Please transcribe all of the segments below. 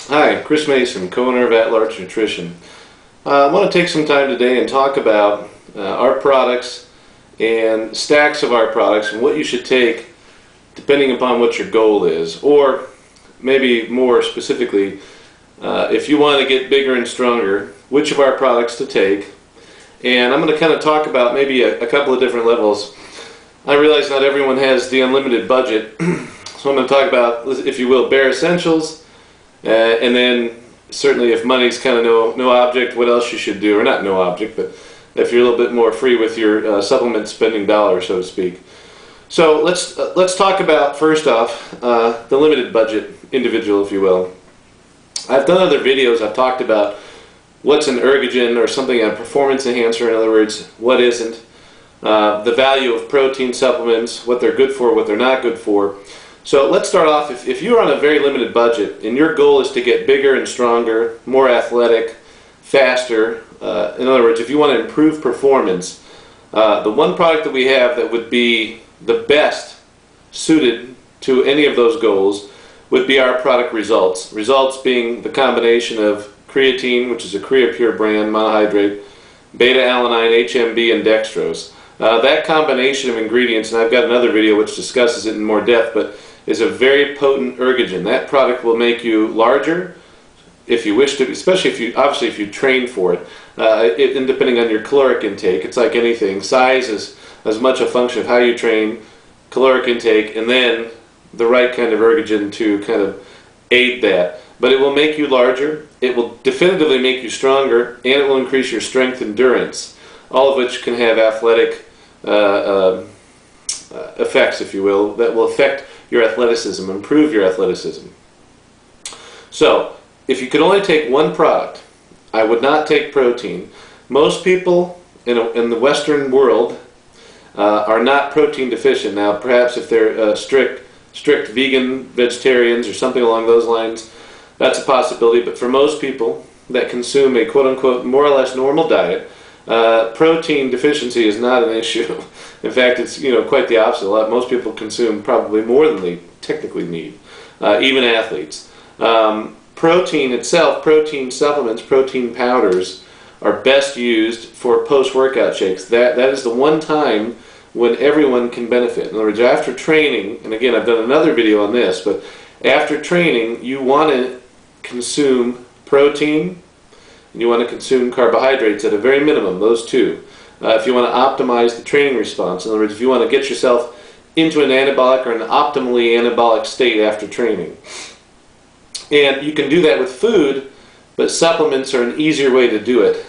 Hi, Chris Mason, co-owner of AtLarge Nutrition. I want to take some time today and talk about our products and stacks of our products and what you should take depending upon what your goal is, or maybe more specifically, if you want to get bigger and stronger, which of our products to take. And I'm going to kind of talk about maybe a couple of different levels. I realize not everyone has the unlimited budget, so I'm going to talk about, if you will, bare essentials. And then certainly if money's kind of no object, what else you should do, or not no object, but if you're a little bit more free with your supplement spending dollar, so to speak. So let's talk about, first off, the limited budget individual, if you will. I've done other videos. I've talked about what's an ergogen or something, a performance enhancer, in other words, what isn't, the value of protein supplements, what they're good for, what they're not good for. So let's start off, if you're on a very limited budget and your goal is to get bigger and stronger, more athletic, faster, in other words, if you want to improve performance, the one product that we have that would be the best suited to any of those goals would be our product Results. Results being the combination of creatine, which is a CreaPure brand, monohydrate, beta-alanine, HMB, and dextrose. That combination of ingredients, and I've got another video which discusses it in more depth, but is a very potent ergogen. That product will make you larger if you wish to, especially if you, obviously if you train for it. And depending on your caloric intake, it's like anything. Size is as much a function of how you train, caloric intake, and then the right kind of ergogen to kind of aid that. But it will make you larger, it will definitively make you stronger, and it will increase your strength endurance, all of which can have athletic effects, if you will, that will affect your athleticism, improve your athleticism. So, if you could only take one product, I would not take protein. Most people in the Western world are not protein deficient. Now, perhaps if they're strict vegan, vegetarians, or something along those lines, that's a possibility. But for most people that consume a quote-unquote more or less normal diet, protein deficiency is not an issue. In fact, it's quite the opposite. Most people consume probably more than they technically need, even athletes. Protein itself, protein supplements, protein powders are best used for post-workout shakes. That is the one time when everyone can benefit. In other words, after training, and again, I've done another video on this, but after training, you want to consume protein, and you want to consume carbohydrates at a very minimum, those two. If you want to optimize the training response, in other words, if you want to get yourself into an anabolic or an optimally anabolic state after training. And you can do that with food, but supplements are an easier way to do it.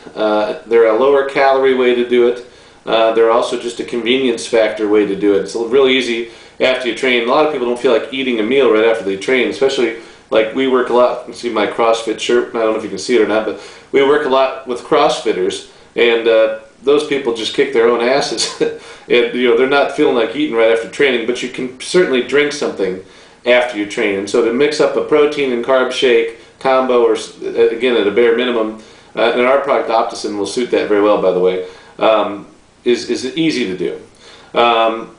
They're a lower calorie way to do it. They're also just a convenience factor way to do it. It's really easy after you train. A lot of people don't feel like eating a meal right after they train, especially like we work a lot. You can see my CrossFit shirt. I don't know if you can see it or not, but we work a lot with CrossFitters, and those people just kick their own asses. And they're not feeling like eating right after training, but you can certainly drink something after you train. And so to mix up a protein and carb shake combo, or again at a bare minimum, and our product Opticin will suit that very well, by the way, is easy to do.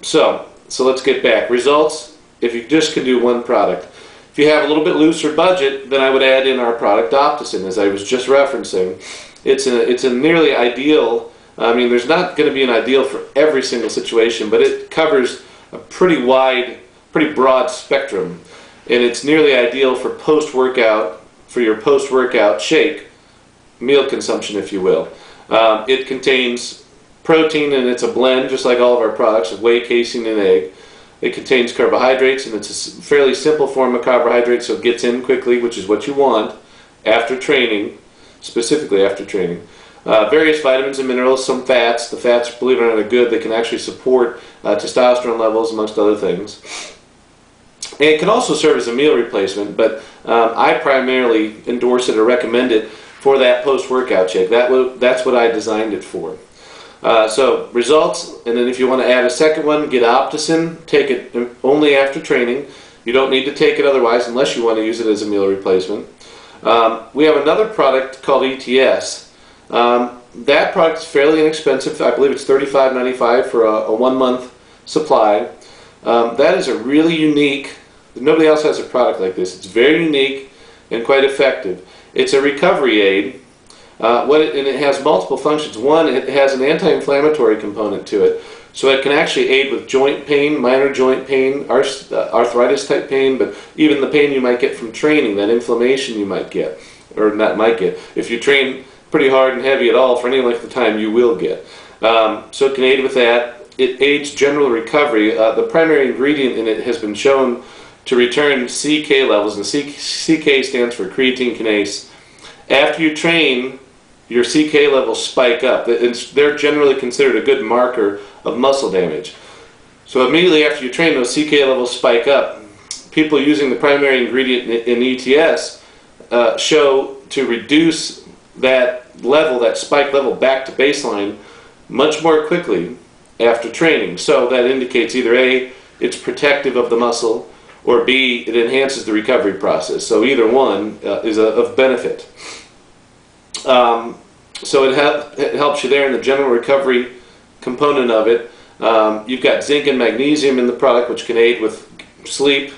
So let's get back. Results, if you just can do one product. If you have a little bit looser budget, then I would add in our product Opticin, as I was just referencing. It's a nearly ideal, I mean, there's not going to be an ideal for every single situation, but it covers a pretty wide, pretty broad spectrum, and it's nearly ideal for post-workout, for your post-workout shake, meal consumption, if you will. It contains protein, and it's a blend, just like all of our products, of whey, casein, and egg. It contains carbohydrates, and it's a fairly simple form of carbohydrates, so it gets in quickly, which is what you want after training, specifically after training. Various vitamins and minerals, some fats. The fats, believe it or not, are good. They can actually support testosterone levels, amongst other things. And it can also serve as a meal replacement, but I primarily endorse it or recommend it for that post-workout shake. That's what I designed it for. So Results, and then if you want to add a second one, get Opticin. Take it only after training. You don't need to take it otherwise unless you want to use it as a meal replacement. We have another product called ETS. That product is fairly inexpensive. I believe it's $35.95 for a 1 month supply. That is a really unique, nobody else has a product like this. It's very unique. and quite effective. It's a recovery aid, and it has multiple functions. One, it has an anti-inflammatory component to it, so it can actually aid with joint pain, minor joint pain, arthritis type pain, but even the pain you might get from training, that inflammation you might get, or not might get. If you train pretty hard and heavy at all for any length of time, you will get. So it can aid with that. It aids general recovery. The primary ingredient in it has been shown to return CK levels, and CK stands for creatine kinase. After you train, your CK levels spike up. They're generally considered a good marker of muscle damage. So immediately after you train, those CK levels spike up. People using the primary ingredient in ETS show to reduce that level, that spike level, back to baseline much more quickly after training. So that indicates either A, it's protective of the muscle, or B, it enhances the recovery process. So either one is of benefit. So it helps you there in the general recovery component of it. You've got zinc and magnesium in the product, which can aid with sleep.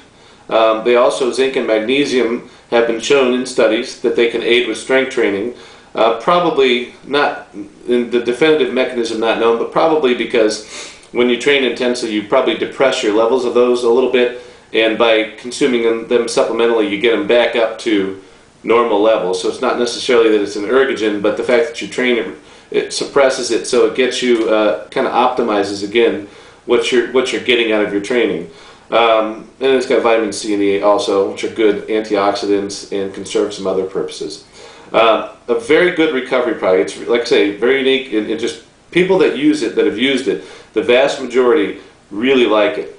Zinc and magnesium have been shown in studies that they can aid with strength training. Probably not in the definitive mechanism, not known, but probably because when you train intensely, you probably depress your levels of those a little bit, and by consuming them supplementally, you get them back up to normal levels. So it's not necessarily that it's an ergogen, but the fact that you train it, it suppresses it, so it gets you kind of optimizes again what you're getting out of your training. And it's got vitamin C and E also, which are good antioxidants and can serve some other purposes. A very good recovery product. It's, like I say, very unique, and just people that use it, that have used it, the vast majority really like it.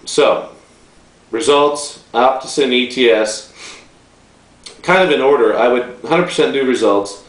So, results, Opticin, ETS, kind of in order. I would 100% do results.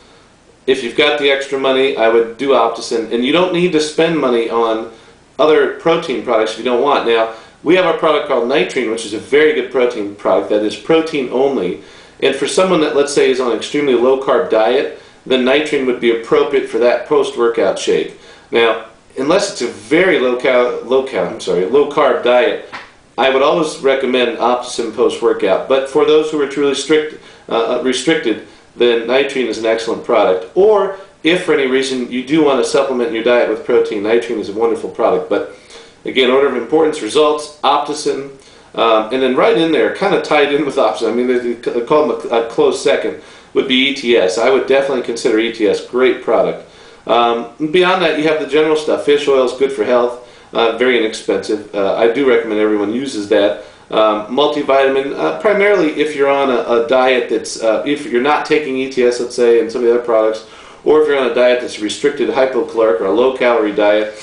If you've got the extra money, I would do Opticin, and you don't need to spend money on other protein products if you don't want. Now, we have a product called Nitrine, which is a very good protein product that is protein only. And for someone that, let's say, is on an extremely low-carb diet, then Nitrine would be appropriate for that post-workout shake. Now, unless it's a very low-carb diet, I would always recommend Opticin post-workout. But for those who are truly restricted, then Nitrine is an excellent product. Or, if for any reason you do want to supplement your diet with protein, Nitrine is a wonderful product. But again, order of importance, results, Opticin, and then right in there, kind of tied in with Opticin, I mean, they call them a close second, would be ETS. I would definitely consider ETS great product. Beyond that, you have the general stuff. Fish oil is good for health, very inexpensive. I do recommend everyone uses that. Multivitamin, primarily if you're on a diet that's, if you're not taking ETS, let's say, and some of the other products, or if you're on a diet that's restricted hypocaloric or a low-calorie diet,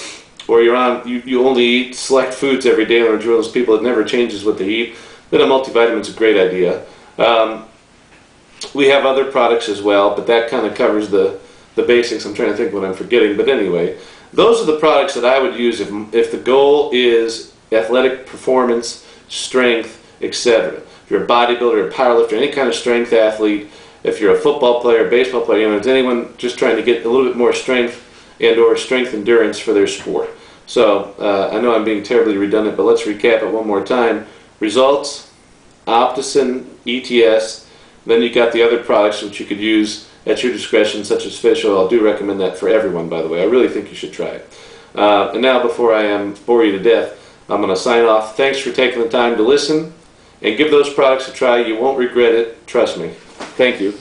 or you only eat select foods every day, or you're one of those people that never changes what they eat, then a multivitamin is a great idea. We have other products as well, but that kind of covers the basics. I'm trying to think what I'm forgetting, but anyway, those are the products that I would use if the goal is athletic performance, strength, etc. If you're a bodybuilder, a powerlifter, any kind of strength athlete, if you're a football player, baseball player, it's anyone just trying to get a little bit more strength and or strength endurance for their sport. So I know I'm being terribly redundant, but let's recap it one more time. Results, Opticin, ETS, then you got the other products which you could use at your discretion, such as fish oil. I do recommend that for everyone, by the way. I really think you should try it. And now, before I bore you to death, I'm going to sign off. Thanks for taking the time to listen, and give those products a try. You won't regret it. Trust me. Thank you.